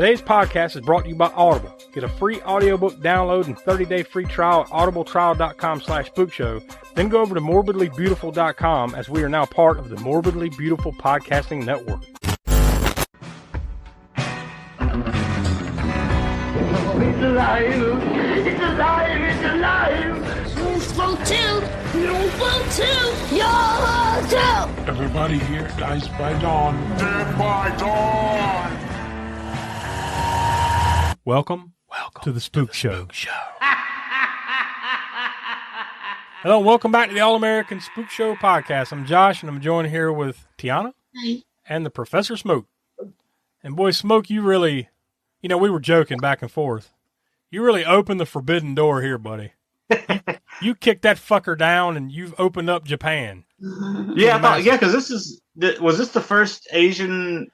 Today's podcast is brought to you by Audible. Get a free audiobook download and 30-day free trial at audibletrial.com/spookshow. Then go over to morbidlybeautiful.com as we are now part of the Morbidly Beautiful Podcasting Network. It's alive! It's alive! It's alive! You'll float too! You'll float too! You'll too! Everybody here dies by dawn. Dead by dawn! Welcome to the Spookshow. Hello, and welcome back to the All-American Spookshow podcast. I'm Josh, and I'm joined here with Tiana and the Professor Smoke. And boy, Smoke, you really, we were joking back and forth. You really opened the forbidden door here, buddy. You kicked that fucker down, and you've opened up Japan. Yeah, because was this the first Asian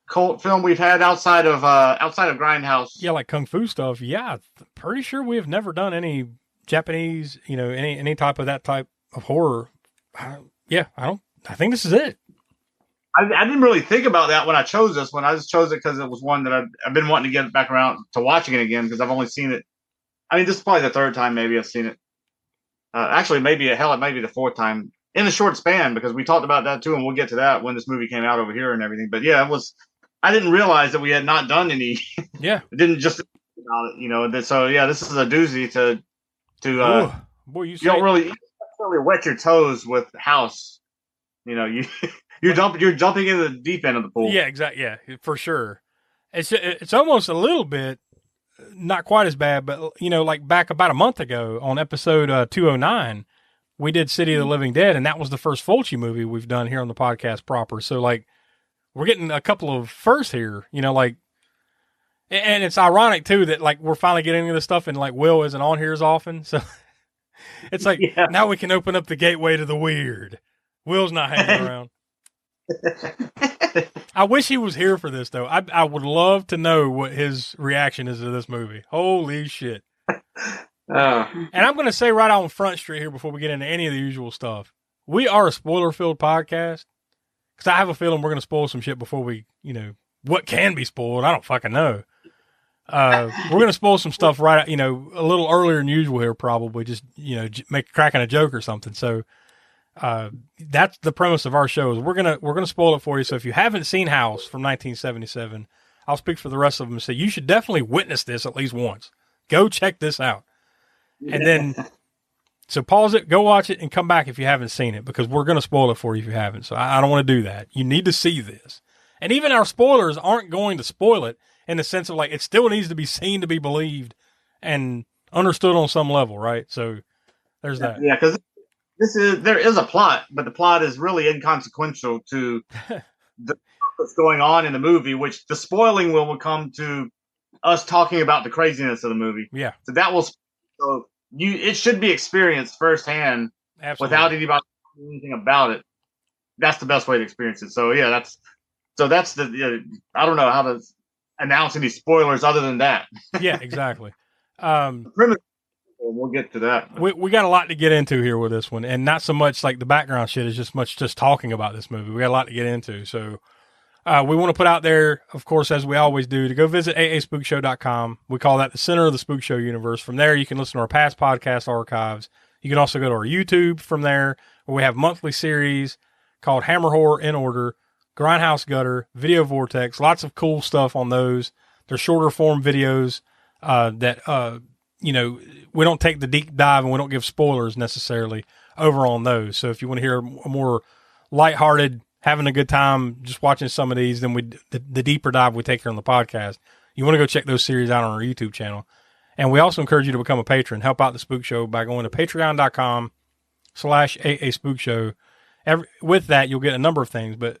cult film we've had outside of Grindhouse? Yeah, like Kung Fu stuff. Yeah, I'm pretty sure we have never done any Japanese, any type of that type of horror. I think this is it. I didn't really think about that when I chose this one. I just chose it because it was one that I've been wanting to get back around to watching it again because I've only seen it. I mean, this is probably the third time maybe I've seen it. Actually, maybe the fourth time in a short span because we talked about that too, and we'll get to that when this movie came out over here and everything. But yeah, I didn't realize that we had not done any. Yeah, it didn't just about it, So yeah, this is a doozy to. Boy, you don't really wet your toes with House. You're jumping into the deep end of the pool. Yeah, exactly. Yeah, for sure. It's almost a little bit, not quite as bad, but like back about a month ago on episode 209, we did City of the Living Dead, and that was the first Fulci movie we've done here on the podcast proper. So like, we're getting a couple of firsts here, and it's ironic too that like we're finally getting into this stuff, and like Will isn't on here as often, so it's like now we can open up the gateway to the weird. Will's not hanging around. I wish he was here for this, though. I would love to know what his reaction is to this movie. Holy shit. And I'm going to say right on Front Street here before we get into any of the usual stuff. We are a spoiler-filled podcast because I have a feeling we're going to spoil some shit before we, what can be spoiled. I don't fucking know. We're going to spoil some stuff right, a little earlier than usual here probably, just, cracking a joke or something. So, that's the premise of our show is we're gonna spoil it for you. So if you haven't seen House from 1977, I'll speak for the rest of them and say you should definitely witness this at least once. Go check this out, and then so pause it, go watch it, and come back if you haven't seen it because we're gonna spoil it for you if you haven't. So I don't want to do that. You need to see this, and even our spoilers aren't going to spoil it in the sense of like it still needs to be seen to be believed and understood on some level, right? So there's that. Yeah, because. There is a plot, but the plot is really inconsequential to what's going on in the movie, which the spoiling will come to us talking about the craziness of the movie. Yeah. So it should be experienced firsthand. Absolutely. Without anybody saying anything about it. That's the best way to experience it. So yeah, that's the I don't know how to announce any spoilers other than that. Yeah, exactly. We'll get to that. We got a lot to get into here with this one, and not so much like the background shit is just talking about this movie. We got a lot to get into, so we want to put out there, of course, as we always do, to go visit aaspookshow.com. We call that the center of the Spookshow universe. From there, you can listen to our past podcast archives. You can also go to our YouTube from there, where we have monthly series called Hammer Horror in Order, Grindhouse Gutter, Video Vortex, lots of cool stuff on those. They're shorter form videos that we don't take the deep dive and we don't give spoilers necessarily over on those. So if you want to hear a more lighthearted, having a good time, just watching some of these, then the deeper dive we take here on the podcast, you want to go check those series out on our YouTube channel. And we also encourage you to become a patron, help out the Spook Show by going to patreon.com/AASpookShow. With that, you'll get a number of things, but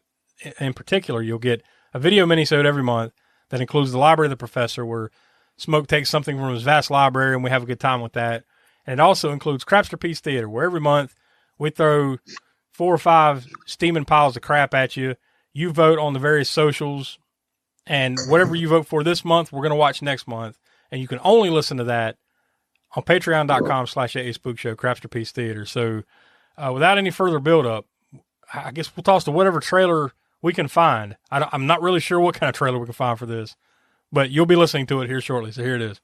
in particular, you'll get a video minisode every month that includes the Library of the Professor, where Smoke takes something from his vast library, and we have a good time with that. And it also includes Crapster Piece Theater, where every month we throw 4 or 5 steaming piles of crap at you. You vote on the various socials, and whatever you vote for this month, we're going to watch next month. And you can only listen to that on patreon.com/AASpookshow, Crapster Piece Theater. So without any further build-up, I guess we'll toss to whatever trailer we can find. I'm not really sure what kind of trailer we can find for this. but you'll be listening to it here shortly. So here it is.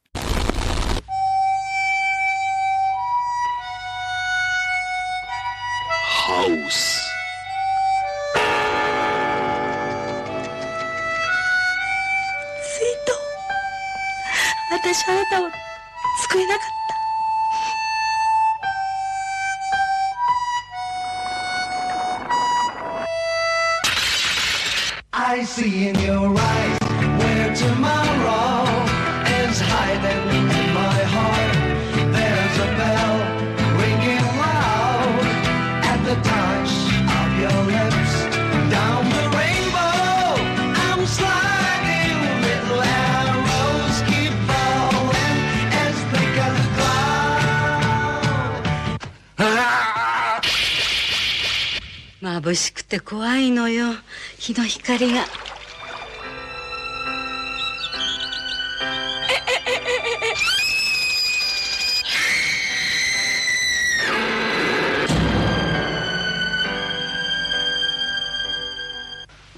House. 私はあなたを救えなかった。 I see in your eyes where tomorrow is hiding in my heart. There's a bell ringing loud at the touch of your lips. Down the rainbow, I'm sliding. Little arrows keep falling as thick as a cloud. 眩しくて怖いのよ、日の光が。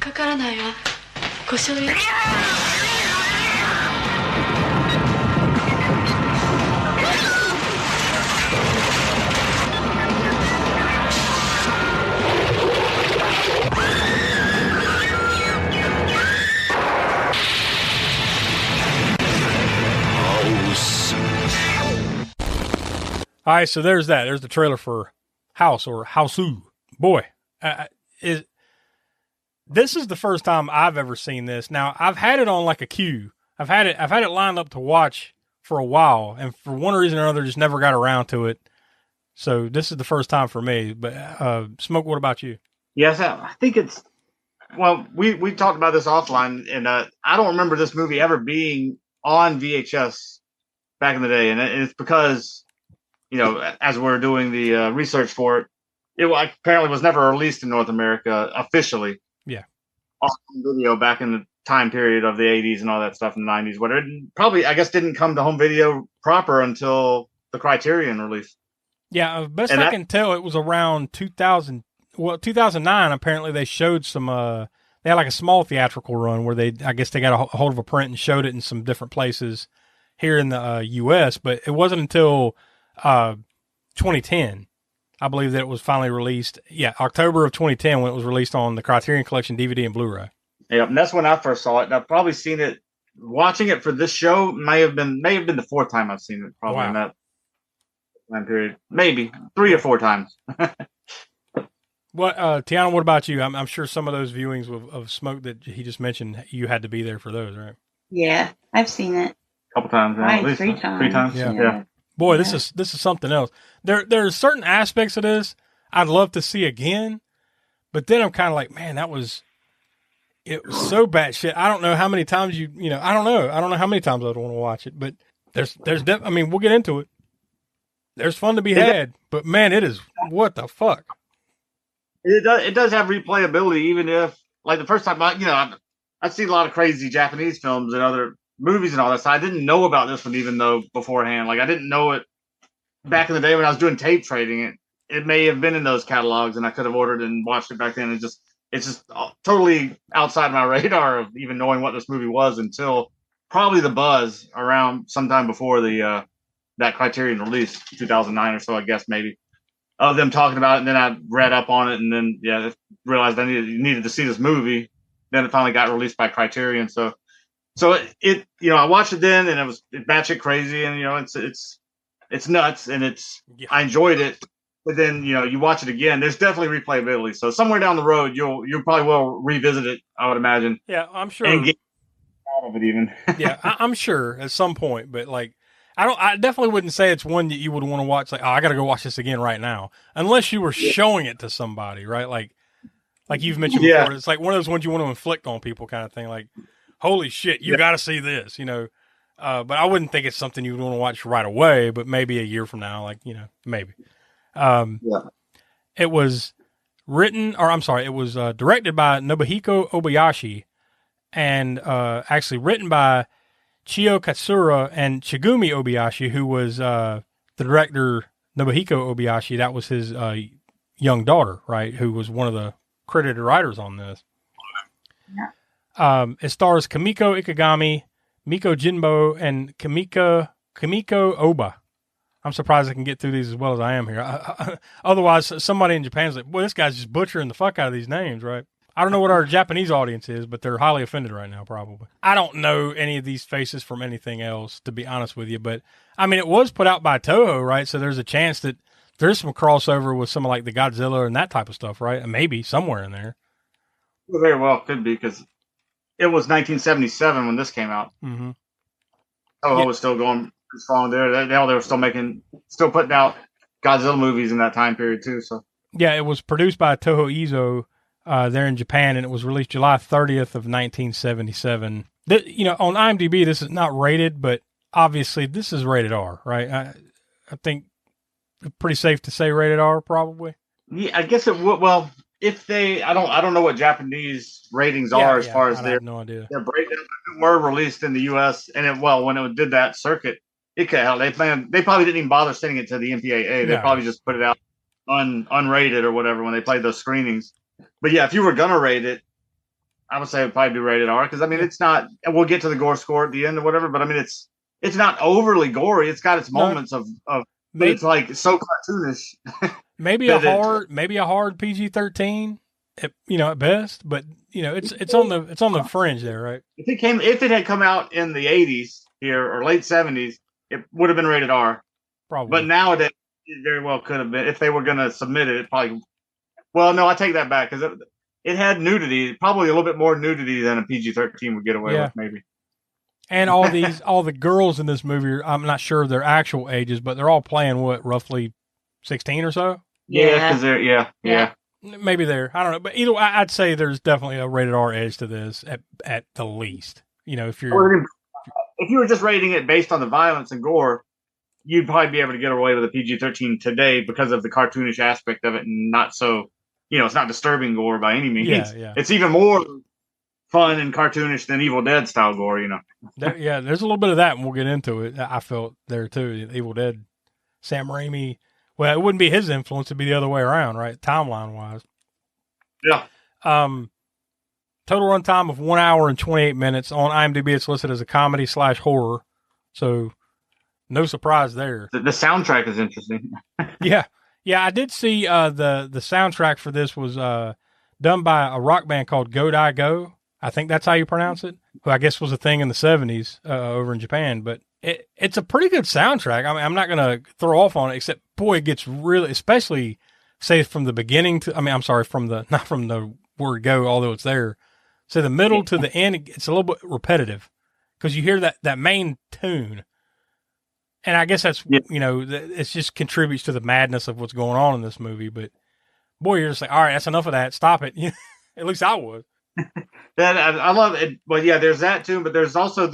かからないわ、故障よ。All right, so there's that. There's the trailer for House or Houseu. Boy, this is the first time I've ever seen this. Now, I've had it on like a queue. I've had it lined up to watch for a while, and for one reason or another, just never got around to it. So this is the first time for me. But Smoke, what about you? Yes, I think it's. Well, we talked about this offline, and I don't remember this movie ever being on VHS back in the day, and it's because, you know, as we're doing the research for it, it apparently was never released in North America officially. Yeah. On video back in the time period of the 80s and all that stuff in the 90s. But it probably, I guess, didn't come to home video proper until the Criterion release. Yeah, best I can tell, it was around 2000. Well, 2009, apparently they showed some, they had like a small theatrical run where I guess they got a hold of a print and showed it in some different places here in the U.S., but it wasn't until 2010, I believe, that it was finally released. Yeah, October of 2010 when it was released on the Criterion Collection DVD and Blu-ray. Yeah, and that's when I first saw it. And I've probably seen it, watching it for this show may have been the fourth time I've seen it, probably. Wow. In that time period. Maybe 3 or 4 times. What, Tiana, what about you? I'm sure some of those viewings of Smoke that he just mentioned, you had to be there for those, right? Yeah, I've seen it. A couple times, Right, at least 3 times. 3 times. Yeah. Boy, this is something else. There's certain aspects of this I'd love to see again, but then I'm kind of like, man, it was so batshit. I don't know how many times I don't know how many times I'd want to watch it, but I mean, we'll get into it. There's fun to be had, but man, it is, what the fuck? It does have replayability, even if, like, the first time I've seen a lot of crazy Japanese films and other movies and all that, so I didn't know about this one even though beforehand. Like, I didn't know it back in the day when I was doing tape trading. It may have been in those catalogs and I could have ordered and watched it back then. It's just totally outside my radar of even knowing what this movie was until probably the buzz around sometime before the that Criterion release, 2009 or so, I guess, maybe, of them talking about it. And then I read up on it and then realized I needed to see this movie. Then it finally got released by Criterion. So it I watched it then and it was batshit crazy, and it's nuts, and I enjoyed it. But then you watch it again, there's definitely replayability. So somewhere down the road you probably will revisit it, I would imagine. Yeah, I'm sure. And get out of it even. Yeah, I'm sure at some point, but like I definitely wouldn't say it's one that you would want to watch. Like, oh, I got to go watch this again right now, unless you were showing it to somebody, right? Like you've mentioned before, it's like one of those ones you want to inflict on people, kind of thing. Like, holy shit, you got to see this, But I wouldn't think it's something you would want to watch right away. But maybe a year from now, maybe. It was it was directed by Nobuhiko Obayashi, and actually written by Chio Katsura and Shigumi Obayashi, who was the director. Nobuhiko Obayashi, that was his young daughter, right, who was one of the credited writers on this. It stars Kamiko Ikegami, Miko Jinbo and Kamiko Oba. I'm surprised I can get through these as well as I am here. Otherwise, somebody in Japan's like, boy, this guy's just butchering the fuck out of these names, right? I don't know what our Japanese audience is, but they're highly offended right now, probably. I don't know any of these faces from anything else, to be honest with you. But, I mean, it was put out by Toho, right? So there's a chance that there's some crossover with some of like the Godzilla and that type of stuff, right? And maybe somewhere in there. Well, very well could be, because it was 1977 when this came out. Mm-hmm. Toho was still going strong there. They were still putting out Godzilla movies in that time period too. So yeah, it was produced by Toho Izo there in Japan, and it was released July 30th of 1977. On IMDb, this is not rated, but obviously this is rated R, right? I think it's pretty safe to say rated R, probably. Yeah, I guess it would. Well, if I don't know what Japanese ratings are as far as I have no idea. Their breakdown were released in the U.S. and when it did that circuit, it could hell. They probably didn't even bother sending it to the MPAA. They probably just put it out unrated or whatever when they played those screenings. But yeah, if you were gonna rate it, I would say it'd probably be rated R, because I mean it's not. We'll get to the gore score at the end or whatever, but I mean it's not overly gory. It's got its moments of it's like so cartoonish. Maybe a hard PG-13, at best, but it's on the fringe there, right? If it had come out in the 80s here or late 70s, it would have been rated R. Probably. But nowadays, it very well could have been. If they were going to submit it, probably. Well, no, I take that back, because it had nudity, probably a little bit more nudity than a PG-13 would get away with, maybe. And all the girls in this movie, I'm not sure of their actual ages, but they're all playing roughly 16 or so. Yeah, because they're maybe they're, I don't know, but either way, I'd say there's definitely a rated R edge to this at the least. If you were just rating it based on the violence and gore, you'd probably be able to get away with a PG-13 today because of the cartoonish aspect of it, and not so, it's not disturbing gore by any means. Yeah. It's even more fun and cartoonish than Evil Dead style gore, There's a little bit of that, and we'll get into it. I felt there too. Evil Dead, Sam Raimi. Well, it wouldn't be his influence; it'd be the other way around, right? Timeline wise. Yeah. Total runtime of 1 hour and 28 minutes. On IMDb, it's listed as a comedy/horror. So, no surprise there. The soundtrack is interesting. Yeah. I did see the soundtrack for this was done by a rock band called Go Die Go. I think that's how you pronounce it. Who I guess was a thing in the 70s over in Japan. But it's a pretty good soundtrack. I mean, I'm not going to throw off on it, except, boy, it gets really, especially, say, from the beginning to, not from the word go, although it's there. So the middle to the end, it's a little bit repetitive because you hear that main tune. And I guess that's, it just contributes to the madness of what's going on in this movie. But, boy, you're just like, all right, that's enough of that. Stop it. At least I would. I love it. But, yeah, there's that tune. But there's also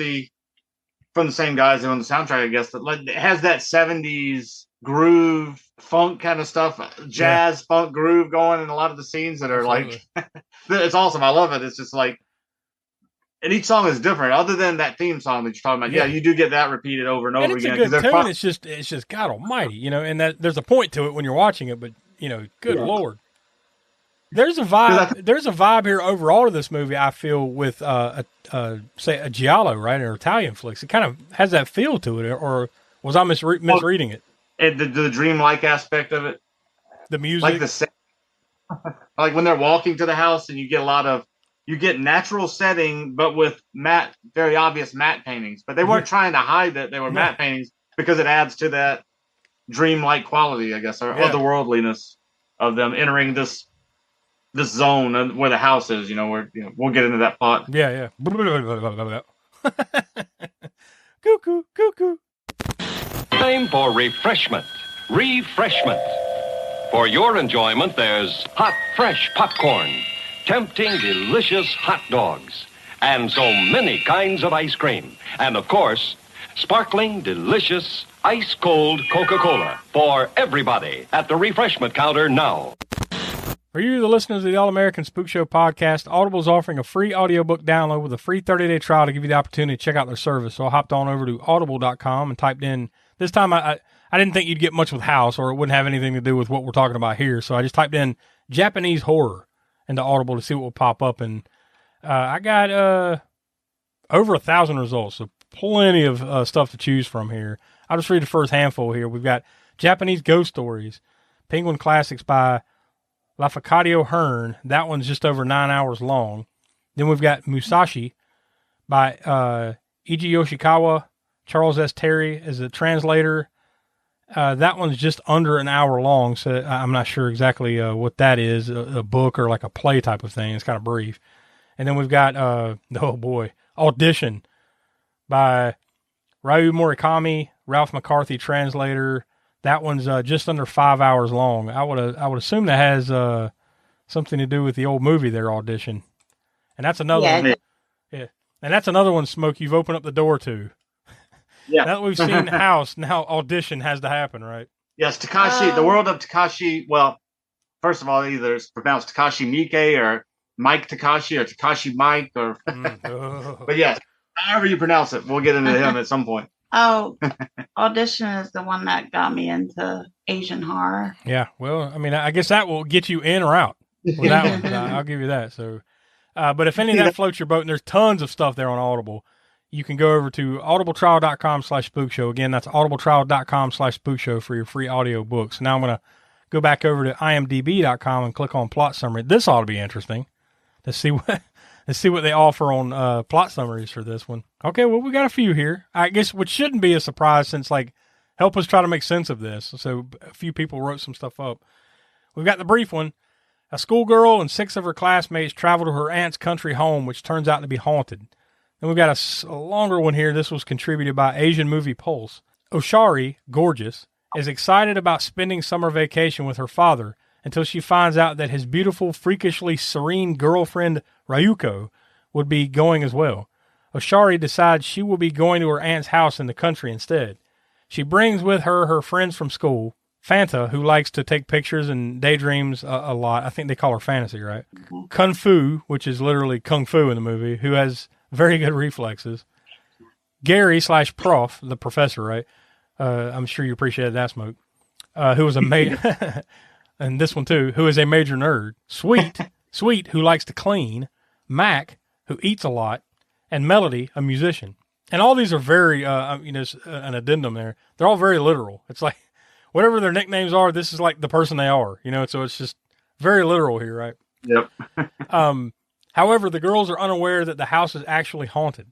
from the same guys on the soundtrack, I guess, that it has that 70s groove, funk kind of stuff, jazz, funk groove going in a lot of the scenes that are like, it's awesome. I love it. It's just like, and each song is different, other than that theme song that you're talking about. Yeah, you do get that repeated over and over again. It's a good tune. It's just God Almighty, and that there's a point to it when you're watching it. But good Lord, there's a vibe. There's a vibe here overall to this movie. I feel with say a giallo, right, or Italian flicks. It kind of has that feel to it, or was I misreading it? And the dreamlike aspect of it, the music, like when they're walking to the house, and you get natural setting, but with very obvious matte paintings. But they weren't trying to hide that they were matte paintings, because it adds to that dreamlike quality, I guess, or otherworldliness of them entering this zone where the house is. Where we'll get into that plot. Yeah. Cuckoo, cuckoo. Time for refreshment. Refreshment. For your enjoyment, there's hot, fresh popcorn, tempting, delicious hot dogs, and so many kinds of ice cream. And, of course, sparkling, delicious, ice-cold Coca-Cola for everybody at the refreshment counter now. For you, the listeners of the All-American Spook Show podcast, Audible is offering a free audiobook download with a free 30-day trial to give you the opportunity to check out their service. So I hopped on over to audible.com and typed in, this time I didn't think you'd get much with House, or it wouldn't have anything to do with what we're talking about here. So I just typed in Japanese horror into Audible to see what will pop up. And I got over 1,000 results. So plenty of stuff to choose from here. I'll just read the first handful here. We've got Japanese Ghost Stories, Penguin Classics by Lafcadio Hearn. That one's just over 9 hours long. Then we've got Musashi by Eiji Yoshikawa. Charles S. Terry is the translator. That one's just under an hour long, so I'm not sure exactly what that is, a book or like a play type of thing. It's kind of brief. And then we've got, Audition by Ryu Murakami, Ralph McCarthy translator. That one's just under 5 hours long. I would assume that has something to do with the old movie there, Audition. And that's another one. Yeah. And that's another one, Smoke, you've opened up the door to. Yeah. Now that we've seen House, now Audition has to happen, right? Yes, Takashi, the world of Takashi. Well, first of all, either it's pronounced Takashi Miike or Mike Takashi or Takashi Mike or. But yes, however you pronounce it, we'll get into him at some point. Oh, Audition is the one that got me into Asian horror. Yeah, well, I mean, I guess that will get you in or out with that one. I'll give you that. So, but if any of that floats your boat, and there's tons of stuff there on Audible, you can go over to audibletrial.com/spookshow. Again, that's audibletrial.com/spookshow for your free audio books. Now I'm going to go back over to imdb.com and click on plot summary. This ought to be interesting to see what they offer on plot summaries for this one. Okay, well, we got a few here. I guess which shouldn't be a surprise since, like, help us try to make sense of this. So a few people wrote some stuff up. We've got the brief one. A schoolgirl and 6 of her classmates travel to her aunt's country home, which turns out to be haunted. Then we've got a longer one here. This was contributed by Asian Movie Pulse. Oshari, gorgeous, is excited about spending summer vacation with her father until she finds out that his beautiful, freakishly serene girlfriend, Ryuko, would be going as well. Oshari decides she will be going to her aunt's house in the country instead. She brings with her her friends from school, Fanta, who likes to take pictures and daydreams a lot. I think they call her Fantasy, right? Mm-hmm. Kung Fu, which is literally Kung Fu in the movie, who has very good reflexes. Gary/Prof, the professor, right? I'm sure you appreciated that, Smoke. Who was a major, and this one too, who is a major nerd. Sweet, who likes to clean. Mac, who eats a lot. And Melody, a musician. And all these are very, an addendum there. They're all very literal. It's like, whatever their nicknames are, this is like the person they are, so it's just very literal here, right? Yep. However, the girls are unaware that the house is actually haunted.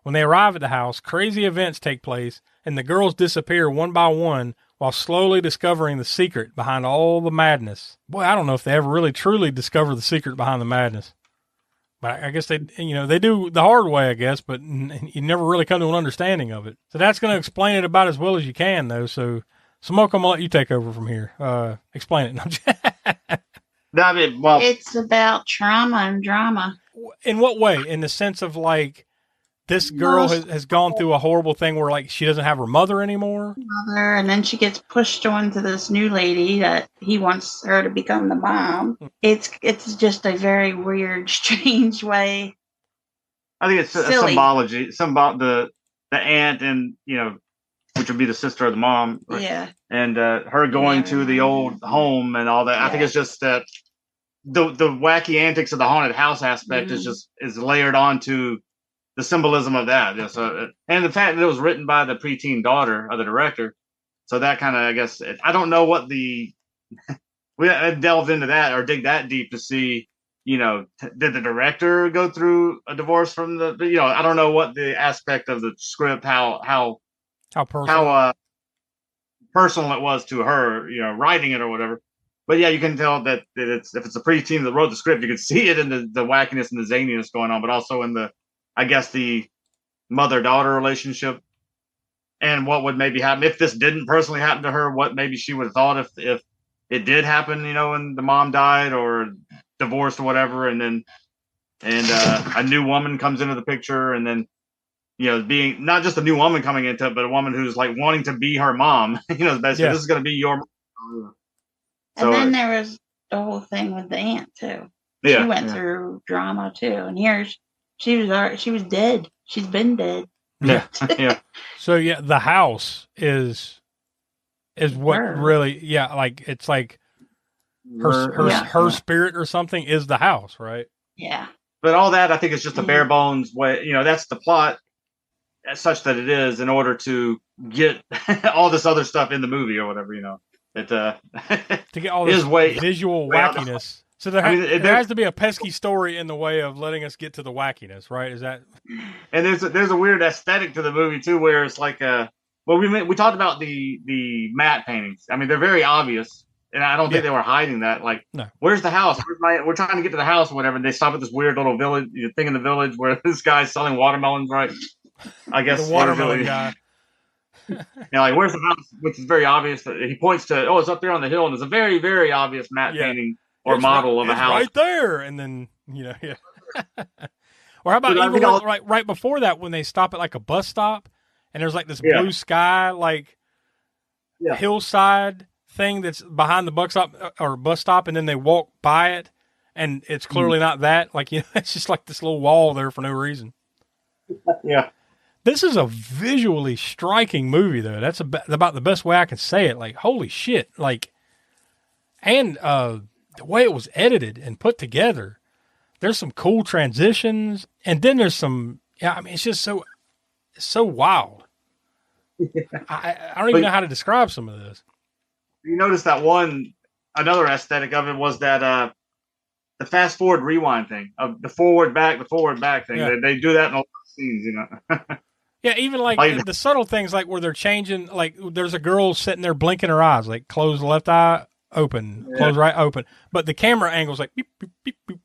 When they arrive at the house, crazy events take place, and the girls disappear one by one while slowly discovering the secret behind all the madness. Boy, I don't know if they ever really truly discover the secret behind the madness. But I guess they do the hard way, I guess, but you never really come to an understanding of it. So that's going to explain it about as well as you can, though. So, Smoke, I'm going to let you take over from here. Explain it. It's about trauma and drama. In what way? In the sense of, like, this girl has gone through a horrible thing where, like, she doesn't have her mother anymore? And then she gets pushed on to this new lady that he wants her to become the mom. It's just a very weird, strange way. I think it's a symbology. The aunt and, which would be the sister of the mom. Right? Yeah. And her going to the old home and all that. Yeah. I think it's just that the wacky antics of the haunted house aspect is layered onto the symbolism of that. So, and the fact that it was written by the preteen daughter of the director. So that kind of, I guess, I don't know what we delved into that or dig that deep to see, did the director go through a divorce from I don't know what the aspect of the script, how personal it was to her, writing it or whatever. But yeah, you can tell that if it's a preteen that wrote the script, you can see it in the wackiness and the zaniness going on, but also in the mother-daughter relationship and what would maybe happen if this didn't personally happen to her, what maybe she would have thought if it did happen, when the mom died or divorced or whatever. And a new woman comes into the picture and then, being not just a new woman coming into it, but a woman who's like wanting to be her mom, basically this is going to be your mom. So, and then there was the whole thing with the aunt too. Yeah, she went through drama too. And here's, she was dead. She's been dead. Yeah. Yeah. So yeah, the house is what really, like it's like her spirit or something is the house, right? Yeah. But all that I think is just a bare bones way. That's the plot. such that it is in order to get all this other stuff in the movie or whatever, It to get all this visual wackiness. So there has to be a pesky story in the way of letting us get to the wackiness, right? Is that? And there's a weird aesthetic to the movie too, where it's like we talked about the matte paintings. I mean, they're very obvious, and I don't think they were hiding that. Like, no. Where's the house? We're trying to get to the house or whatever. And they stop at this weird little village thing in the village where this guy's selling watermelons, right? I guess the watermelon guy. Like, where's the house? Which is very obvious. That he points to, it's up there on the hill, and there's a very, very obvious matte painting or model of a house right there. And then or how about even right before that when they stop at like a bus stop and there's like this blue sky like hillside thing that's behind the bus stop, and then they walk by it, and it's clearly not that. Like it's just like this little wall there for no reason. Yeah. This is a visually striking movie, though. That's about the best way I can say it. Like, holy shit! Like, and the way it was edited and put together, there's some cool transitions, and then there's some. Yeah, I mean, it's just so wild. I don't even know how to describe some of this. You notice that another aesthetic of it was that the fast forward rewind thing of the forward back thing. Yeah. They do that in a lot of scenes, Yeah, even like the subtle things, like where they're changing, like there's a girl sitting there blinking her eyes, like close the left eye, open, close right, open. But the camera angle's like beep, beep, beep, beep,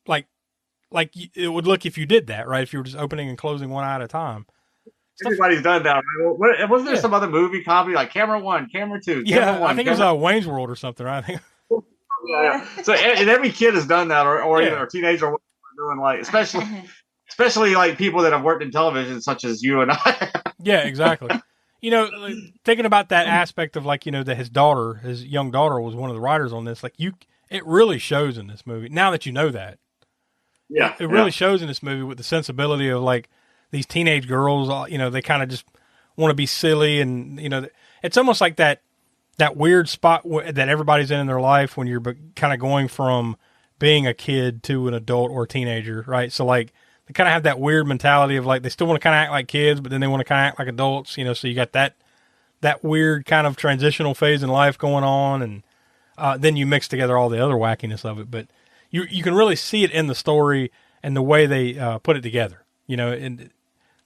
like it would look if you did that, right? If you were just opening and closing one eye at a time. Everybody's done that. Right? Wasn't there some other movie comedy like Camera 1, Camera 2? Camera 1, I think it was Wayne's World or something, right? I think. Yeah. So and every kid has done that, or even a teenager doing like, especially like people that have worked in television, such as you and I. Yeah, exactly. Thinking about that aspect of like, that his young daughter was one of the writers on this, like it really shows in this movie. Now that you know that. Yeah. It really shows in this movie with the sensibility of like these teenage girls, they kind of just want to be silly. And, it's almost like that weird spot that everybody's in their life when you're kind of going from being a kid to an adult or a teenager, right? So like, they kind of have that weird mentality of like, they still want to kind of act like kids, but then they want to kind of act like adults, so you got that weird kind of transitional phase in life going on. And then you mix together all the other wackiness of it, but you can really see it in the story and the way they put it together, and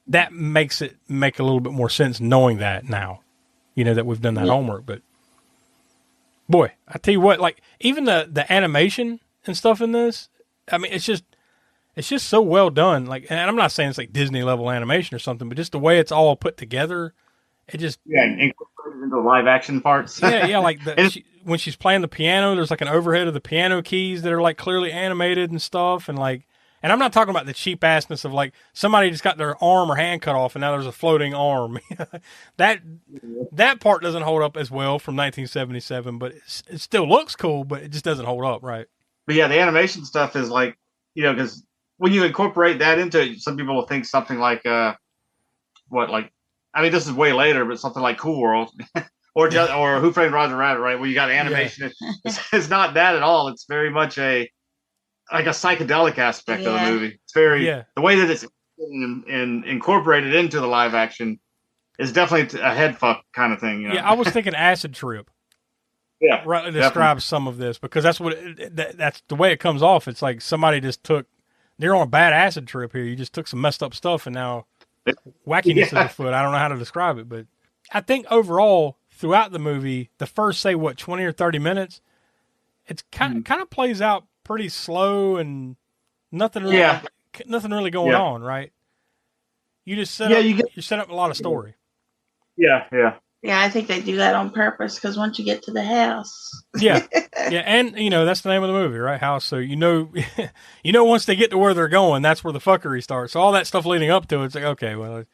that makes it make a little bit more sense knowing that now, that we've done that homework. But boy, I tell you what, like even the animation and stuff in this, I mean, it's just so well done. Like, and I'm not saying it's like Disney level animation or something, but just the way it's all put together, it just incorporated into live action parts. Yeah, like when she's playing the piano, there's like an overhead of the piano keys that are like clearly animated and stuff, and I'm not talking about the cheap assness of like somebody just got their arm or hand cut off and now there's a floating arm. that part doesn't hold up as well from 1977, but it still looks cool, but it just doesn't hold up, right? But yeah, the animation stuff is like, because when you incorporate that into it, some people will think something like, this is way later, but something like Cool World or Who Framed Roger Rabbit, right? Where you got animation. Yeah. It's not that at all. It's very much a psychedelic aspect of the movie. It's very, the way that it's incorporated into the live action is definitely a head fuck kind of thing. Yeah, I was thinking Acid Trip. Yeah, rightly describes some of this because that's what that's the way it comes off. It's like somebody just they're on a bad acid trip here. You just took some messed up stuff and now wackiness is afoot. I don't know how to describe it, but I think overall throughout the movie, the first 20 or 30 minutes, it's kind of plays out pretty slow and nothing really going on, right? You just set up a lot of story. Yeah. Yeah, I think they do that on purpose because once you get to the house. Yeah, and that's the name of the movie, right? House. So once they get to where they're going, that's where the fuckery starts. So all that stuff leading up to it's like, okay, well,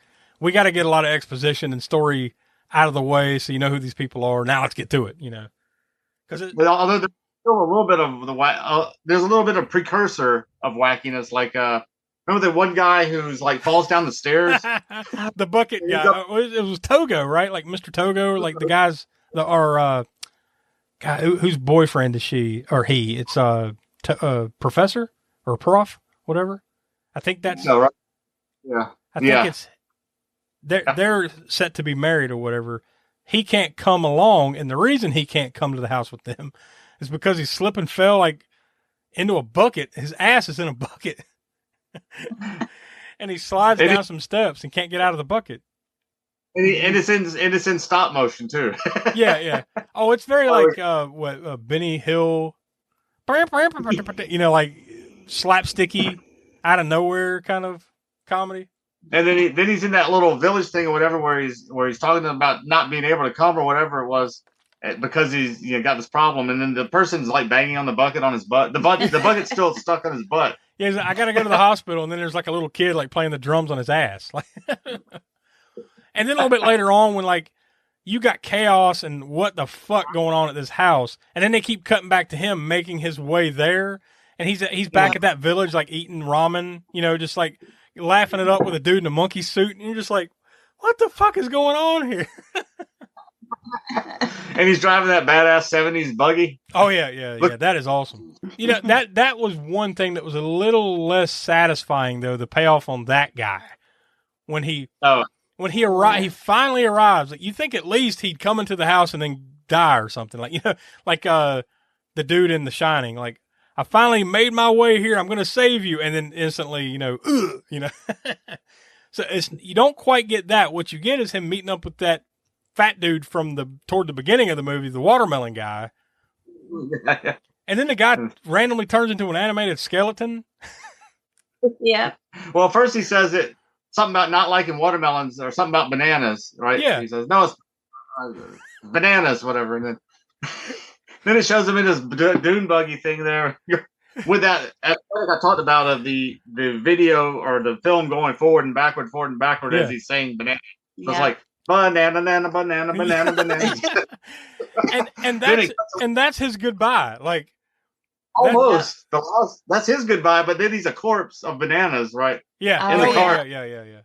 we got to get a lot of exposition and story out of the way, so you know who these people are. Now let's get to it, because although there's still a little bit of there's a little bit of precursor of wackiness, like remember the one guy who's like falls down the stairs? The bucket guy. It was Togo, right? Like Mr. Togo, like the guys that are guy whose boyfriend is she or he? It's professor or prof, whatever. I think that's right. Yeah. I think it's they're set to be married or whatever. He can't come along, and the reason he can't come to the house with them is because he slipped and fell like into a bucket. His ass is in a bucket, and he slides down some steps and can't get out of the bucket. And it's in stop motion too. Yeah. Oh, it's very like Benny Hill, you know, like slapsticky, out of nowhere kind of comedy. And then he's in that little village thing or whatever where he's talking about not being able to come or whatever it was because he's got this problem, and then the person's like banging on the bucket on his butt. The bucket's still stuck on his butt. Yeah, I gotta go to the hospital, and then there's like a little kid like playing the drums on his ass. Like, and then a little bit later on, when like you got chaos and what the fuck going on at this house, and then they keep cutting back to him making his way there, and he's back at that village like eating ramen, just like laughing it up with a dude in a monkey suit, and you're just like, what the fuck is going on here? And he's driving that badass 70s buggy. Oh yeah. That is awesome. That was one thing that was a little less satisfying though, the payoff on that guy. When he arrived, he finally arrives. Like, you think at least he'd come into the house and then die or something. Like the dude in The Shining, like, I finally made my way here. I'm going to save you. And then instantly, So you don't quite get that. What you get is him meeting up with that fat dude toward the beginning of the movie, the watermelon guy. And then the guy randomly turns into an animated skeleton. Yeah. Well, first he says something about not liking watermelons or something about bananas, right? Yeah. He says, no, it's bananas, whatever. And then it shows him in his dune buggy thing there with that, like I talked about, of the video or the film going forward and backward as he's saying banana. So it's like banana. and that's his goodbye. Like, almost. That's his goodbye, but then he's a corpse of bananas, right? Yeah. In the car. Yeah.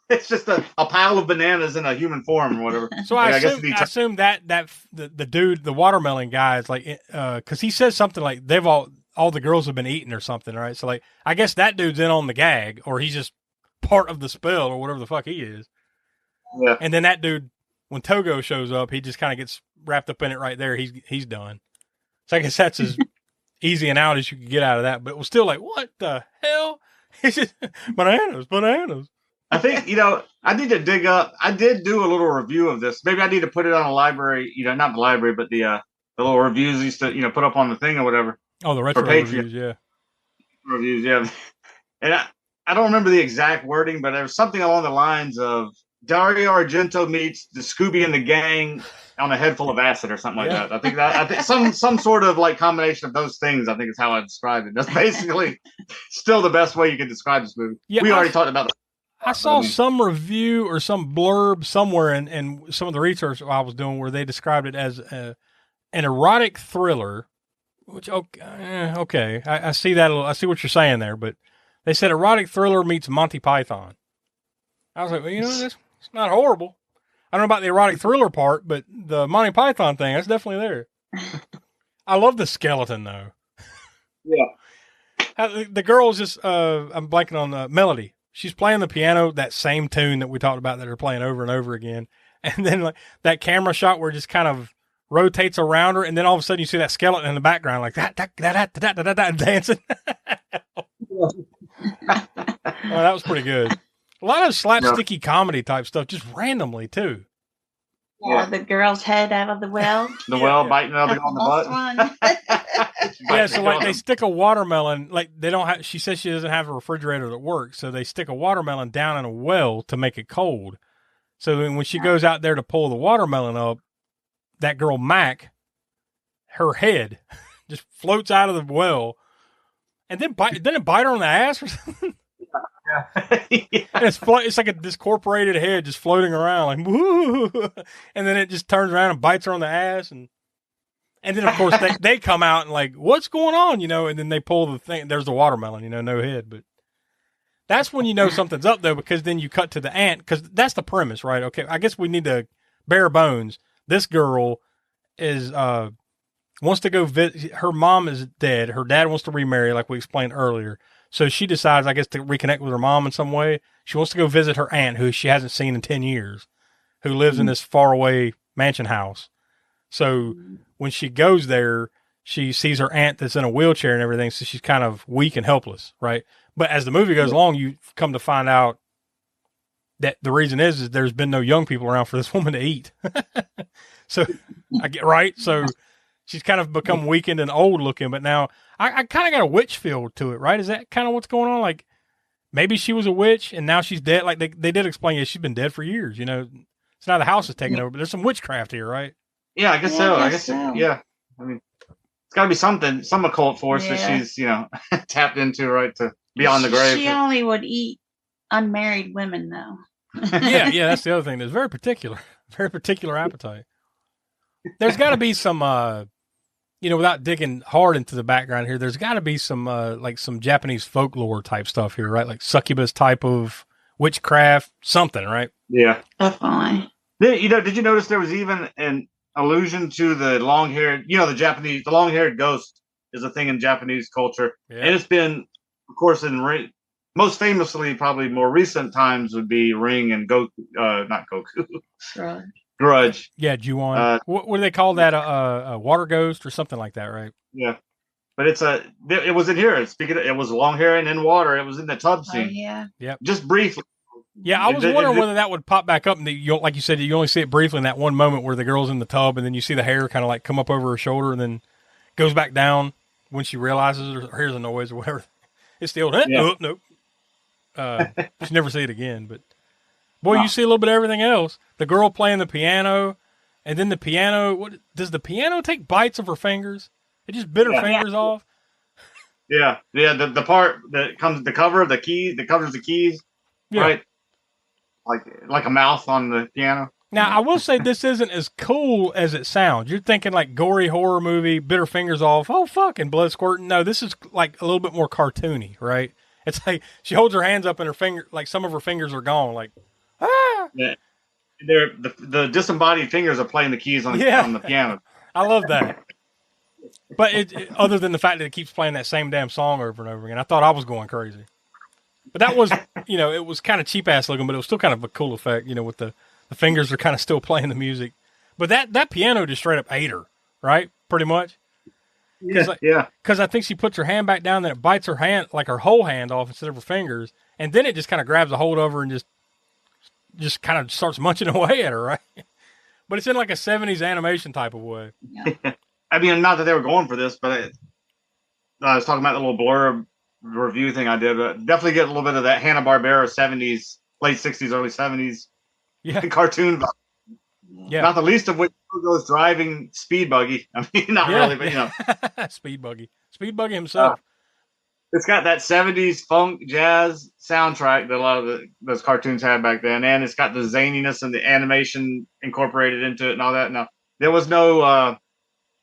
It's just a pile of bananas in a human form or whatever. So I assume that the dude, the watermelon guy, is like, because he says something like all the girls have been eaten or something, right? So like, I guess that dude's in on the gag, or he's just part of the spell or whatever the fuck he is. Yeah. And then that dude, when Togo shows up, he just kind of gets wrapped up in it right there. He's done. So I guess that's as easy an out as you could get out of that. But it was still like, what the hell? It's just bananas. I think, I need to dig up. I did do a little review of this. Maybe I need to put it on a library, not the library, but the little reviews used to, put up on the thing or whatever. Oh, the retro reviews, yeah. Reviews, yeah. And I don't remember the exact wording, but there was something along the lines of Dario Argento meets the Scooby and the gang on a head full of acid or something like that. I think some sort of like combination of those things, I think is how I described it. That's basically still the best way you can describe this movie. Yeah, we already talked about I saw some review or some blurb somewhere in some of the research I was doing where they described it as an erotic thriller, which, okay. I see that. I see what you're saying there, but they said erotic thriller meets Monty Python. I was like, well, it's not horrible. I don't know about the erotic thriller part, but the Monty Python thing, that's definitely there. I love the skeleton, though. Yeah. The girl's just, I'm blanking on Melody. She's playing the piano, that same tune that we talked about that they're playing over and over again. And then like that camera shot where it just kind of rotates around her, and then all of a sudden you see that skeleton in the background like that dancing. Oh, that was pretty good. A lot of slapsticky comedy type stuff, just randomly too. Yeah, the girl's head out of the well. Biting other on the butt. Yeah, so like they stick a watermelon, like they don't have, she says she doesn't have a refrigerator that works, so they stick a watermelon down in a well to make it cold. So when she goes out there to pull the watermelon up, that girl Mac, her head just floats out of the well, and then didn't it bite her on the ass or something? Yeah. And it's like a discorporated head just floating around like woo, and then it just turns around and bites her on the ass, and then of course they come out and like, what's going on, and then they pull the thing, there's the watermelon, no head. But that's when you know something's up though, because then you cut to the aunt, because that's the premise, right? Okay, I guess we need to bare bones. This girl is wants to go visit. Her mom is dead. Her dad wants to remarry, like we explained earlier. So she decides, I guess, to reconnect with her mom in some way. She wants to go visit her aunt, who she hasn't seen in 10 years, who lives in this faraway mansion house. So when she goes there, she sees her aunt that's in a wheelchair and everything, so she's kind of weak and helpless, right? But as the movie goes along, you come to find out that the reason is there's been no young people around for this woman to eat. So I get right. So she's kind of become weakened and old looking, but now I kind of got a witch feel to it, right? Is that kind of what's going on? Like maybe she was a witch and now she's dead. Like they did explain, she's been dead for years. You know, it's now the house is taking over, but there's some witchcraft here, right? Yeah, I guess so. I guess so. Yeah. I mean, it's got to be something, some occult force that she's, tapped into, right, to beyond the grave. She only would eat unmarried women, though. yeah, that's the other thing. There's very particular appetite. There's got to be some, without digging hard into the background here, there's got to be some, like some Japanese folklore type stuff here, right? Like succubus type of witchcraft, something, right? Yeah. Definitely. Did you notice there was even an allusion to the long-haired, the long-haired ghost is a thing in Japanese culture. Yeah. And it's been, of course, most famously, probably more recent times would be Ring and Goku, not Goku. Grudge. Yeah, Ju-on. What do they call that? A water ghost or something like that, right? Yeah. But it was in here. It was long hair and in water. It was in the tub scene. Yeah. Yep. Just briefly. Yeah, I was wondering whether that would pop back up. And like you said, you only see it briefly in that one moment where the girl's in the tub, and then you see the hair kind of like come up over her shoulder, and then goes back down when she realizes or hears a noise or whatever. It's the old, nope. You never see it again. But boy, you see a little bit of everything else. The girl playing the piano, and then the piano. What does the piano take bites of her fingers? It just bit her fingers off. Yeah. The part that comes the cover of the key that covers the keys, right? Like a mouth on the piano. Now, I will say this isn't as cool as it sounds. You're thinking like gory horror movie, bit her fingers off, oh, fuck, and blood squirting. No, this is like a little bit more cartoony, right? It's like she holds her hands up and her finger, like some of her fingers are gone, like, ah! Yeah. The disembodied fingers are playing the keys on the piano. I love that. But other than the fact that it keeps playing that same damn song over and over again, I thought I was going crazy. But that was, it was kind of cheap-ass looking, but it was still kind of a cool effect, with the fingers are kind of still playing the music. But that piano just straight up ate her, right? Pretty much. Yeah. Because I think she puts her hand back down, then it bites her hand, like her whole hand off instead of her fingers, and then it just kind of grabs a hold of her and just kind of starts munching away at her, right? But it's in like a 70s animation type of way. Yeah. I mean, not that they were going for this, but I was talking about the little blurb review thing I did. Definitely get a little bit of that Hanna-Barbera 70s, late 60s, early 70s cartoon. Yeah. Not the least of which goes driving Speed Buggy. I mean, not really, but Speed Buggy himself. It's got that 70s funk jazz soundtrack that a lot of those cartoons had back then, and it's got the zaniness and the animation incorporated into it and all that. Now, there was no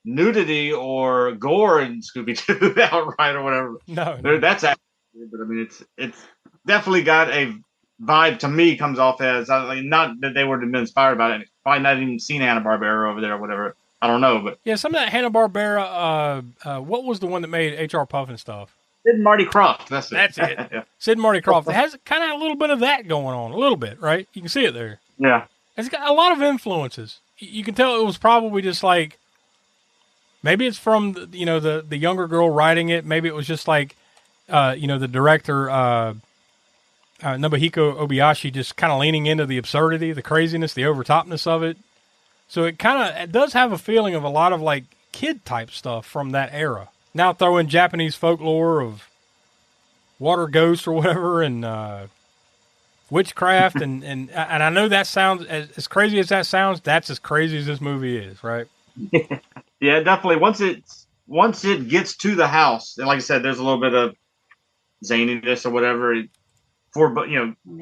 nudity or gore in Scooby-Doo outright or whatever. No. That's actually, but I mean, it's definitely got a vibe to me. Comes off as not that they would have been inspired by it. Probably not even seen Hanna-Barbera over there or whatever. I don't know, but yeah, some of that Hanna-Barbera. What was the one that made H.R. Puff and stuff? Sid and Marty Krofft. That's it. Yeah. Sid and Marty Krofft. It has kind of a little bit of that going on, a little bit, right? You can see it there. Yeah, it's got a lot of influences. You can tell it was probably just like. Maybe it's from the younger girl writing it. Maybe it was just like, the director Nobuhiko Obayashi just kind of leaning into the absurdity, the craziness, the overtopness of it. So it does have a feeling of a lot of like kid type stuff from that era. Now throw in Japanese folklore of water ghosts or whatever, and witchcraft, and I know that sounds as crazy as that sounds. That's as crazy as this movie is, right? Yeah, definitely. Once it gets to the house, and like I said, there's a little bit of zaniness or whatever for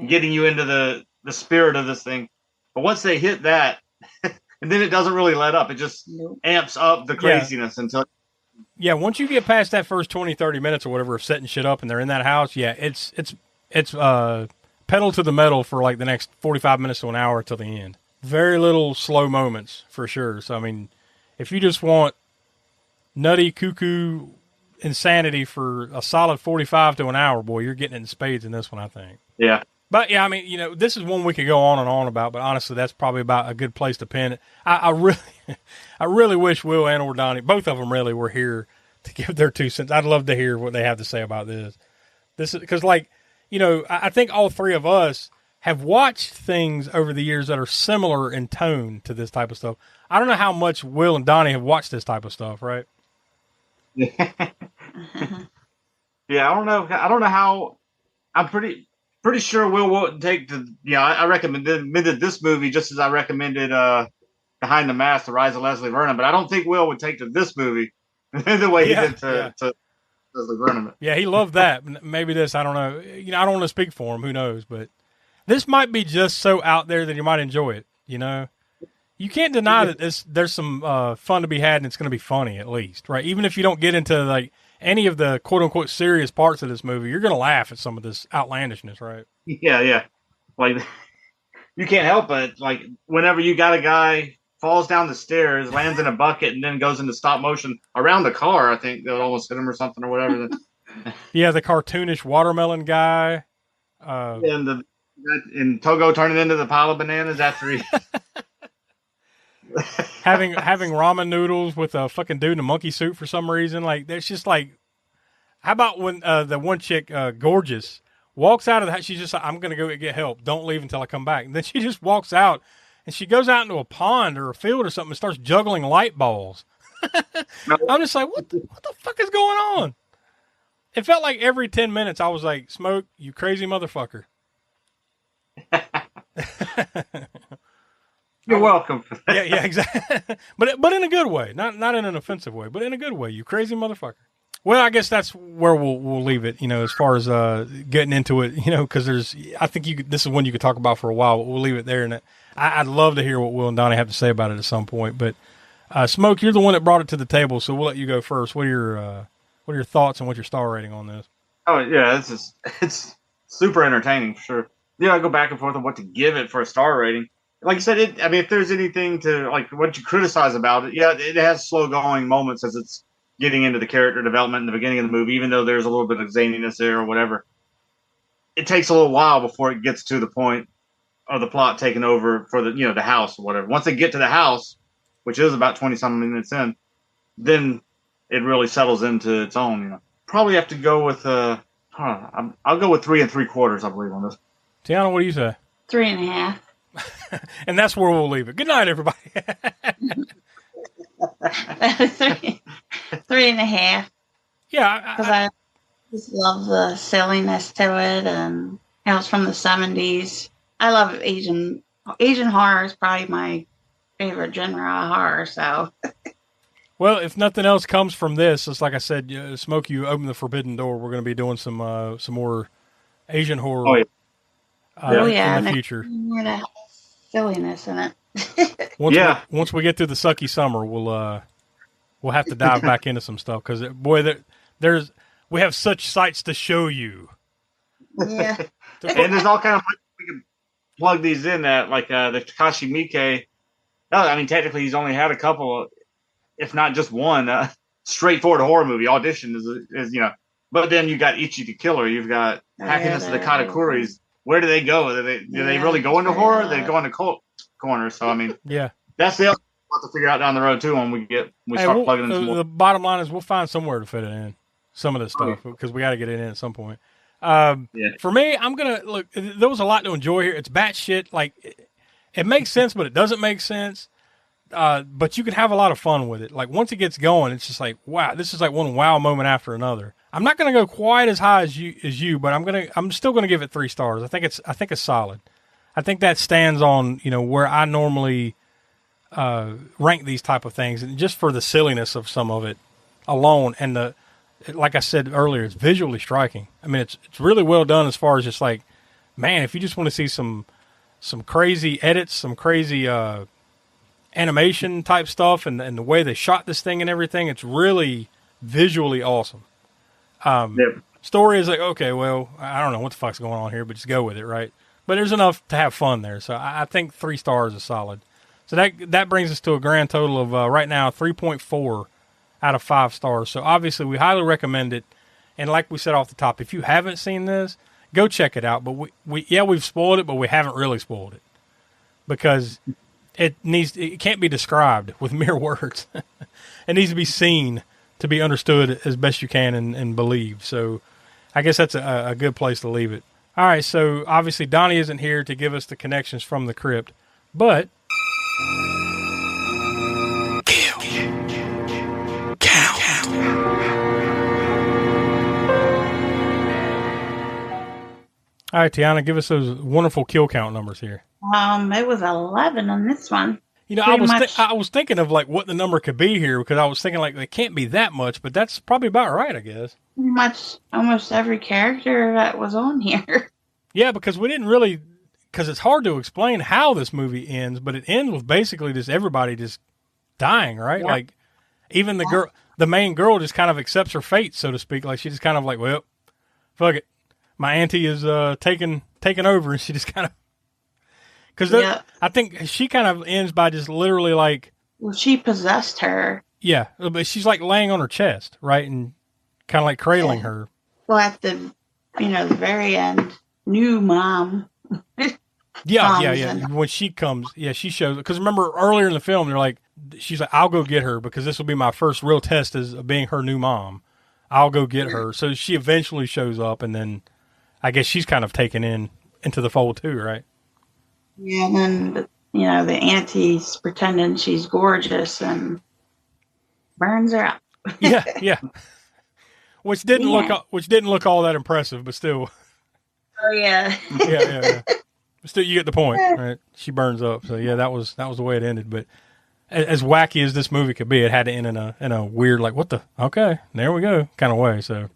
getting you into the spirit of this thing. But once they hit that, and then it doesn't really let up. It just amps up the craziness until. Yeah, once you get past that first 20, 30 minutes or whatever of setting shit up and they're in that house, it's pedal to the metal for like the next 45 minutes to an hour till the end. Very little slow moments for sure. So, I mean, if you just want nutty, cuckoo, insanity for a solid 45 to an hour, boy, you're getting it in spades in this one, I think. Yeah. But yeah, I mean, you know, this is one we could go on and on about, but honestly, that's probably about a good place to pin it. I really, I really wish Will and or Donnie, both of them really, were here to give their 2 cents. I'd love to hear what they have to say about this. This is because, like, you know, I think all three of us have watched things over the years that are similar in tone to this type of stuff. I don't know how much Will and Donnie have watched this type of stuff, right? Yeah, I don't know. I don't know how. I'm pretty sure Will wouldn't take the. Yeah, I recommended this movie just as I recommended Behind the Mask, The Rise of Leslie Vernon. But I don't think Will would take to this movie the way he did to Leslie Vernon. Yeah, he loved that. Maybe this, I don't know. You know, I don't want to speak for him. Who knows? But this might be just so out there that you might enjoy it. You know, you can't deny that there's some fun to be had, and it's going to be funny at least, right? Even if you don't get into like any of the quote unquote serious parts of this movie, you're going to laugh at some of this outlandishness, right? Yeah. Like, you can't help it. Like, whenever you got a guy falls down the stairs, lands in a bucket, and then goes into stop motion around the car, I think they'll almost hit him or something or whatever. Yeah, the cartoonish watermelon guy. And Togo turning into the pile of bananas after he having ramen noodles with a fucking dude in a monkey suit for some reason. Like, there's just like, how about when the one chick, Gorgeous, walks out of the house, she's just like, I'm going to go get help. Don't leave until I come back. And then she just walks out, and she goes out into a pond or a field or something and starts juggling light balls. I'm just like, what the fuck is going on? It felt like every 10 minutes I was like, Smoke, you crazy motherfucker. You're welcome. Yeah, exactly. But in a good way, not in an offensive way, but in a good way. You crazy motherfucker. Well, I guess that's where we'll leave it. You know, as far as getting into it, you know, because I think this is one you could talk about for a while. But we'll leave it there, and I'd love to hear what Will and Donnie have to say about it at some point. But Smoke, you're the one that brought it to the table, so we'll let you go first. What are your thoughts and what's your star rating on this? Oh yeah, it's super entertaining for sure. Yeah, I go back and forth on what to give it for a star rating. Like you said, if there's anything to like what you criticize about it, yeah, it has slow going moments as it's getting into the character development in the beginning of the movie, even though there's a little bit of zaniness there or whatever. It takes a little while before it gets to the point of the plot taking over for the house or whatever. Once they get to the house, which is about 20-something minutes in, then it really settles into its own. You know, probably have to go with I'll go with 3 3/4, I believe, on this. Tiana, what do you say? 3.5. And that's where we'll leave it. Good night, everybody. 3.5. Yeah, because I just love the silliness to it, and how it's from the 70s. I love Asian horror is probably my favorite genre of horror. So, well, if nothing else comes from this, it's like I said, Smoke, you open the forbidden door. We're going to be doing some more Asian horror. Oh in yeah. the future. More that silliness in it. Once we get through the Sucky Summer, we'll have to dive back into some stuff because boy, we have such sights to show you. Yeah. And there's all kind of we can plug these in that like the Takashi Miike. I mean, technically, he's only had a couple, if not just one, straightforward horror movie. Audition is but then you got Ichi the Killer. You've got Happiness of the Katakuris. Where do they go? Do they really go into horror? They go into cult corner. So I mean, yeah, that's the other thing we'll have to figure out down the road too when we start plugging in some more. The bottom line is we'll find somewhere to fit it in, some of this stuff, because we got to get it in at some point. For me, I'm gonna look. There was a lot to enjoy here. It's batshit. Like it makes sense, but it doesn't make sense. But you can have a lot of fun with it. Like once it gets going, it's just like wow. This is like one wow moment after another. I'm not gonna go quite as high as you, but I'm still gonna give it 3 stars. I think it's solid. I think that stands on where I normally rank these type of things, and just for the silliness of some of it alone, and like I said earlier, it's visually striking. I mean, it's really well done as far as just like, man, if you just want to see some crazy edits, some crazy animation type stuff, and the way they shot this thing and everything, it's really visually awesome. Story is like, okay, well, I don't know what the fuck's going on here, but just go with it, right? But there's enough to have fun there, so I think 3 stars is solid. So that brings us to a grand total of right now 3.4 out of 5 stars. So obviously we highly recommend it. And like we said off the top, if you haven't seen this, go check it out. But we've spoiled it, but we haven't really spoiled it because it can't be described with mere words. It needs to be seen to be understood as best you can and believed. So I guess that's a good place to leave it. All right, so obviously Donnie isn't here to give us the connections from the crypt, but all right, Tiana, give us those wonderful kill count numbers here. It was 11 on this one. You know, I was thinking of like what the number could be here because I was thinking like it can't be that much, but that's probably about right, I guess. Pretty much almost every character that was on here. Yeah, because we didn't really, because it's hard to explain how this movie ends, but it ends with basically just everybody just dying, right? Yeah. Like even the main girl just kind of accepts her fate, so to speak. Like she just kind of like, well, fuck it. My auntie is taking over, and she just kind of, because I think she kind of ends by just literally like, well, she possessed her. Yeah, but she's like laying on her chest, right, and kind of like cradling her. Well, at the the very end, new mom. Yeah. When she comes, she shows. Because remember earlier in the film, they're like, she's like, I'll go get her because this will be my first real test as being her new mom. I'll go get her. So she eventually shows up, and then I guess she's kind of taken into the fold too, right? Yeah, and then the auntie's pretending she's gorgeous and burns her up. yeah. Which didn't look all that impressive, but still. Oh yeah. yeah. But still, you get the point, right? She burns up. So yeah, that was the way it ended. But as wacky as this movie could be, it had to end in a weird, like, what the? Okay, there we go, kind of way. So,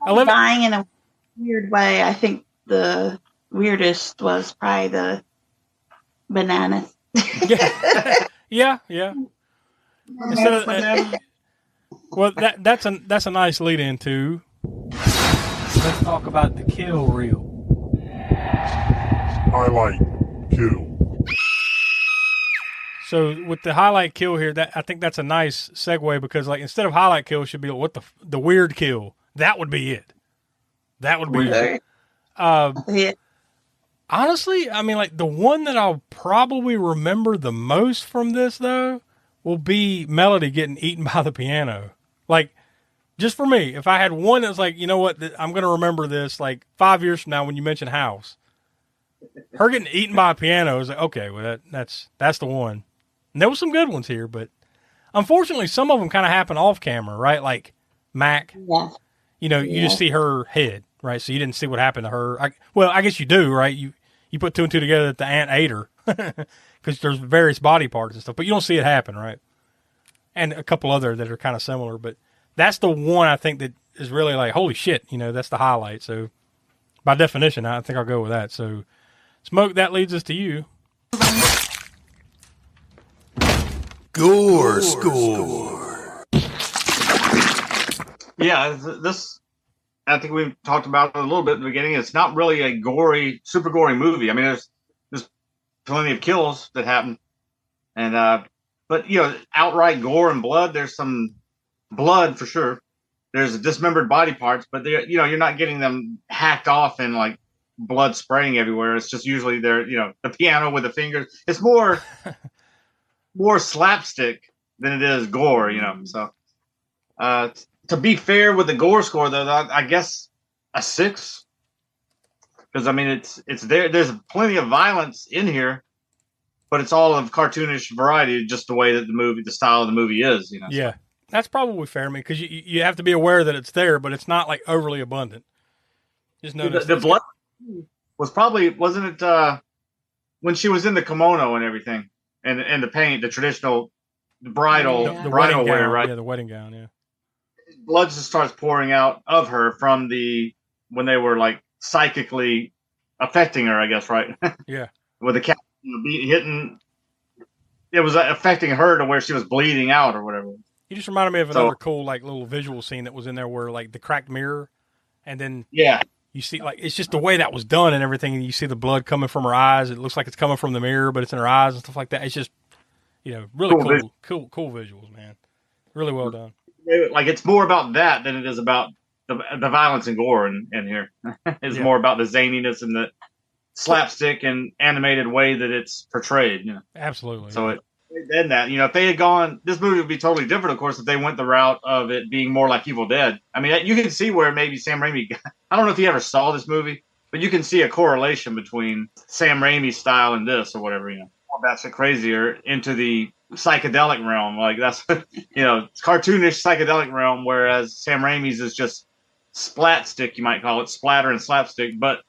dying in a weird way. I think the weirdest was probably the bananas. yeah. Instead of, well, that's a nice lead into. Let's talk about the kill reel. Highlight kill. So with the highlight kill here, I think that's a nice segue because like instead of highlight kill, it should be like, what the weird kill. That would be it. That would be it. Yeah. Honestly, I mean, like the one that I'll probably remember the most from this though will be Melody getting eaten by the piano. Like, just for me, if I had one that's like, you know what, I'm going to remember this like 5 years from now when you mention House. Her getting eaten by a piano is like, okay, well that's the one. And there was some good ones here, but unfortunately, some of them kind of happen off camera, right? Like Mac, you just see her head, right? So you didn't see what happened to her. I guess you do, right? You put two and two together that the aunt ate her because there's various body parts and stuff, but you don't see it happen, right? And a couple other that are kind of similar, but that's the one I think that is really like, holy shit, that's the highlight. So by definition, I think I'll go with that. So Smoke, that leads us to you. Gore score. Yeah, this, I think we've talked about it a little bit in the beginning. It's not really a super gory movie. I mean, there's plenty of kills that happen. And, but, outright gore and blood, there's some blood for sure. There's dismembered body parts, but you're not getting them hacked off and like blood spraying everywhere. It's just usually the piano with the fingers. It's more slapstick than it is gore, So, to be fair with the gore score though, I guess a 6. Because I mean, it's there. There's plenty of violence in here, but it's all of cartoonish variety, just the way that the style of the movie is, Yeah. That's probably fair, I mean, because you have to be aware that it's there, but it's not like overly abundant. Just notice the blood was wasn't it when she was in the kimono and everything, and the paint, the traditional bridal bridal wear, gown, right? Yeah, the wedding gown, yeah. Blood just starts pouring out of her from when they were like psychically affecting her, I guess, right? Yeah. With the cat hitting, it was affecting her to where she was bleeding out or whatever. You just reminded me of another cool, like, little visual scene that was in there where, like, the cracked mirror, and then you see, like, it's just the way that was done and everything, and you see the blood coming from her eyes. It looks like it's coming from the mirror, but it's in her eyes and stuff like that. It's just, really cool visuals, man. Really well done. like it's more about that than it is about the violence and gore in here. It's more about the zaniness and the slapstick and animated way that it's portrayed. Absolutely. So then that, if they had gone, this movie would be totally different, of course, if they went the route of it being more like Evil Dead. I mean, you can see where maybe Sam Raimi, I don't know if he ever saw this movie, but you can see a correlation between Sam Raimi's style and this or whatever, more batshit crazier into the psychedelic realm. Like that's, cartoonish psychedelic realm, whereas Sam Raimi's is just splatstick, you might call it, splatter and slapstick, but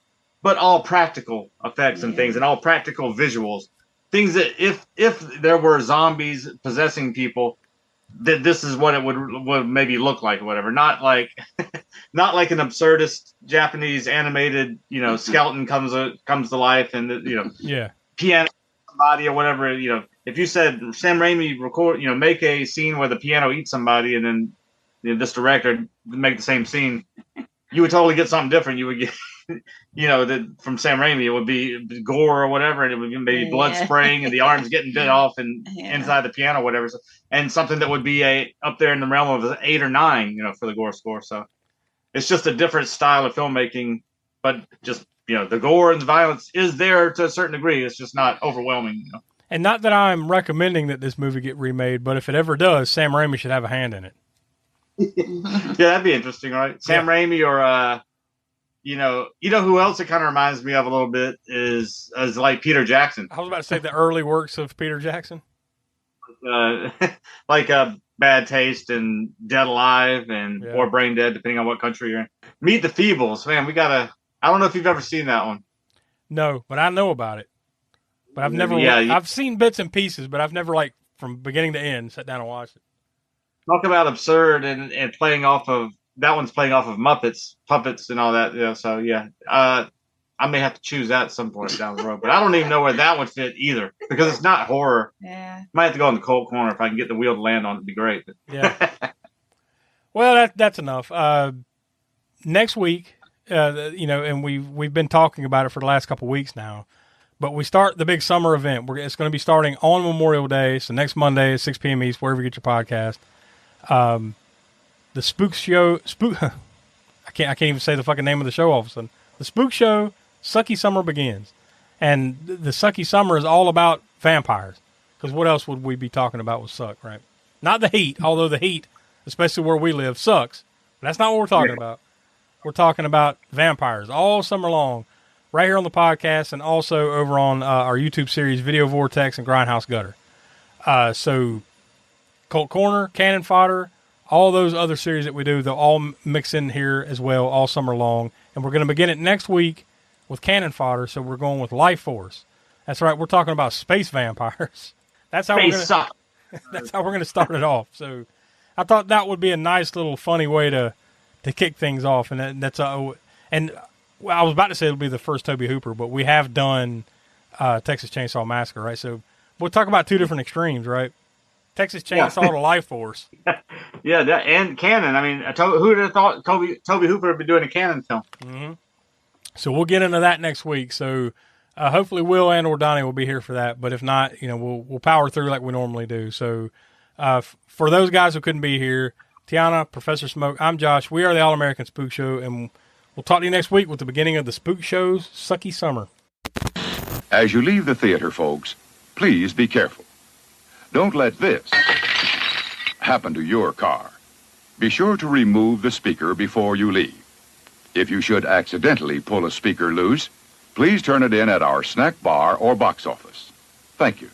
all practical effects and things and all practical visuals. Things that if there were zombies possessing people, that this is what it would maybe look like or whatever. Not like not like an absurdist Japanese animated, skeleton comes to life and piano somebody or whatever. If you said Sam Raimi make a scene where the piano eats somebody and then this director make the same scene, you would totally get something different. You would get from Sam Raimi, it would be gore or whatever, and it would be maybe blood spraying and the arms getting bit off and inside the piano, whatever. And something that would be up there in the realm of 8 or 9, for the gore score. So it's just a different style of filmmaking, but just the gore and the violence is there to a certain degree. It's just not overwhelming. And not that I'm recommending that this movie get remade, but if it ever does, Sam Raimi should have a hand in it. Yeah, that'd be interesting, right? Sam Raimi or who else it kind of reminds me of a little bit is like Peter Jackson. I was about to say the early works of Peter Jackson. Like Bad Taste and Dead Alive or Brain Dead, depending on what country you're in. Meet the Feebles, man. I don't know if you've ever seen that one. No, but I know about it. But I've never. I've seen bits and pieces, but I've never from beginning to end sat down and watched it. Talk about absurd and playing off of. That one's playing off of Muppets, puppets, and all that. So I may have to choose that at some point down the road, but I don't even know where that would fit either because it's not horror. Yeah, might have to go in the cold corner if I can get the wheel to land on. It'd be great. But. Yeah. Well, that's enough. Next week, and we've been talking about it for the last couple of weeks now, but we start the big summer event. It's going to be starting on Memorial Day, so next Monday at 6 p.m. East, wherever you get your podcast. The Spookshow, I can't even say the fucking name of the show all of a sudden. The Spookshow, Sucky Summer begins. And the Sucky Summer is all about vampires. Because what else would we be talking about with suck, right? Not the heat, although the heat, especially where we live, sucks. But that's not what we're talking about. We're talking about vampires all summer long, right here on the podcast and also over on our YouTube series, Video Vortex and Grindhouse Gutter. So, Cult Corner, Cannon Fodder, all those other series that we do, they'll all mix in here as well all summer long. And we're going to begin it next week with Cannon Fodder, so we're going with Life Force. That's right, we're talking about space vampires. That's how we're going to start it off. So I thought that would be a nice little funny way to kick things off. And I was about to say it'll be the first Toby Hooper, but we have done Texas Chainsaw Massacre, right? So we'll talk about two different extremes, right? Texas Chainsaw to Life Force. Yeah, and Cannon. I mean, who would have thought Toby Hooper would be doing a Cannon film? Mm-hmm. So we'll get into that next week. So hopefully Will and or Donnie will be here for that. But if not, we'll power through like we normally do. So for those guys who couldn't be here, Tiana, Professor Smoke, I'm Josh. We are the All American Spook Show, and we'll talk to you next week with the beginning of the Spook Show's Sucky Summer. As you leave the theater, folks, please be careful. Don't let this happen to your car. Be sure to remove the speaker before you leave. If you should accidentally pull a speaker loose, please turn it in at our snack bar or box office. Thank you.